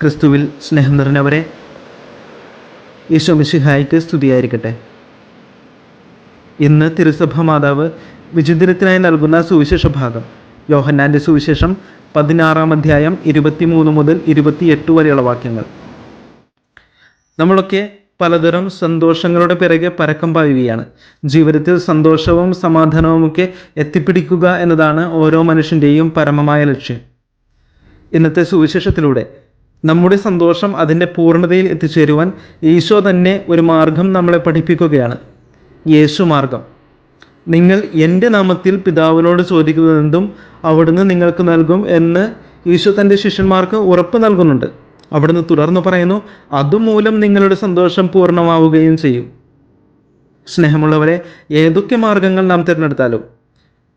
ക്രിസ്തുവിൽ സ്നേഹം നിറഞ്ഞവരെ, ഈശോ മിശിഹായ്ക്ക് സ്തുതിയായിരിക്കട്ടെ. ഇന്ന് തിരുസഭ മാതാവ് വിചിന്തനത്തിനായി നൽകുന്ന സുവിശേഷ ഭാഗം യോഹന്നാൻ്റെ സുവിശേഷം 16-ാം അധ്യായം 23 മുതൽ 28 വരെയുള്ള വാക്യങ്ങൾ. നമ്മളൊക്കെ പലതരം സന്തോഷങ്ങളുടെ പിറകെ പരക്കം പായുകയാണ്. ജീവിതത്തിൽ സന്തോഷവും സമാധാനവുമൊക്കെ എത്തിപ്പിടിക്കുക എന്നതാണ് ഓരോ മനുഷ്യൻ്റെയും പരമമായ ലക്ഷ്യം. ഇന്നത്തെ സുവിശേഷത്തിലൂടെ നമ്മുടെ സന്തോഷം അതിൻ്റെ പൂർണ്ണതയിൽ എത്തിച്ചേരുവാൻ ഈശോ തന്നെ ഒരു മാർഗം നമ്മളെ പഠിപ്പിക്കുകയാണ്. യേശു മാർഗം. നിങ്ങൾ എൻ്റെ നാമത്തിൽ പിതാവിനോട് ചോദിക്കുന്നതെന്തും അവിടുന്ന് നിങ്ങൾക്ക് നൽകും എന്ന് ഈശോ തൻ്റെ ശിഷ്യന്മാർക്ക് ഉറപ്പ് നൽകുന്നുണ്ട്. അവിടുന്ന് തുടർന്ന് പറയുന്നു, അതുമൂലം നിങ്ങളുടെ സന്തോഷം പൂർണ്ണമാവുകയും ചെയ്യും. സ്നേഹമുള്ളവരെ, ഏതൊക്കെ മാർഗങ്ങൾ നാം തിരഞ്ഞെടുത്താലും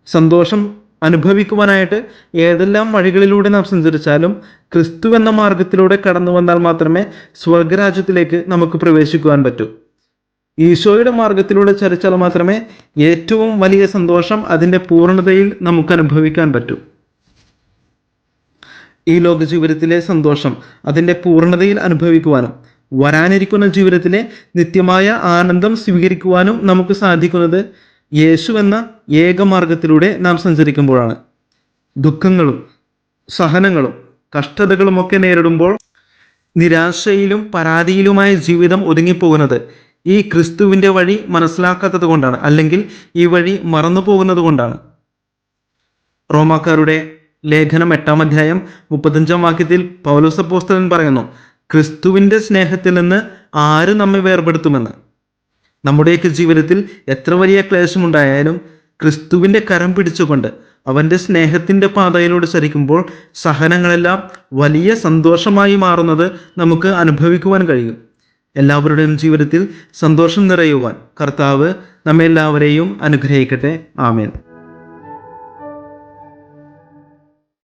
സന്തോഷം അനുഭവിക്കുവാനായിട്ട് ഏതെല്ലാം വഴികളിലൂടെ നാം സഞ്ചരിച്ചാലും ക്രിസ്തു എന്ന മാർഗത്തിലൂടെ കടന്നു വന്നാൽ മാത്രമേ സ്വർഗരാജ്യത്തിലേക്ക് നമുക്ക് പ്രവേശിക്കുവാൻ പറ്റൂ. ഈശോയുടെ മാർഗത്തിലൂടെ ചരിച്ചാൽ മാത്രമേ ഏറ്റവും വലിയ സന്തോഷം അതിൻ്റെ പൂർണ്ണതയിൽ നമുക്ക് അനുഭവിക്കാൻ പറ്റൂ. ഈ ലോക ജീവിതത്തിലെ സന്തോഷം അതിൻ്റെ പൂർണ്ണതയിൽ അനുഭവിക്കുവാനും വരാനിരിക്കുന്ന ജീവിതത്തിലെ നിത്യമായ ആനന്ദം സ്വീകരിക്കുവാനും നമുക്ക് സാധിക്കുന്നത് യേശു എന്ന ഏകമാർഗത്തിലൂടെ നാം സഞ്ചരിക്കുമ്പോഴാണ്. ദുഃഖങ്ങളും സഹനങ്ങളും കഷ്ടതകളുമൊക്കെ നേരിടുമ്പോൾ നിരാശയിലും പരാതിയിലുമായ ജീവിതം ഒതുങ്ങിപ്പോകുന്നത് ഈ ക്രിസ്തുവിൻ്റെ വഴി മനസ്സിലാക്കാത്തത് കൊണ്ടാണ്, അല്ലെങ്കിൽ ഈ വഴി മറന്നു പോകുന്നത് കൊണ്ടാണ്. റോമാക്കാരുടെ ലേഖനം 8-ാം അധ്യായം 35-ാം വാക്യത്തിൽ പൗലോസ് അപ്പോസ്തലൻ പറയുന്നു, ക്രിസ്തുവിൻ്റെ സ്നേഹത്തിൽ നിന്ന് ആര് നമ്മെ വേർപെടുത്തുമെന്ന്. നമ്മുടെയൊക്കെ ജീവിതത്തിൽ എത്ര വലിയ ക്ലേശമുണ്ടായാലും ക്രിസ്തുവിൻ്റെ കരം പിടിച്ചുകൊണ്ട് അവൻ്റെ സ്നേഹത്തിൻ്റെ പാതയിലൂടെ ചരിക്കുമ്പോൾ സഹനങ്ങളെല്ലാം വലിയ സന്തോഷമായി മാറുന്നത് നമുക്ക് അനുഭവിക്കുവാൻ കഴിയും. എല്ലാവരുടെയും ജീവിതത്തിൽ സന്തോഷം നിറയുവാൻ കർത്താവ് നമ്മെല്ലാവരെയും അനുഗ്രഹിക്കട്ടെ. ആമേൻ.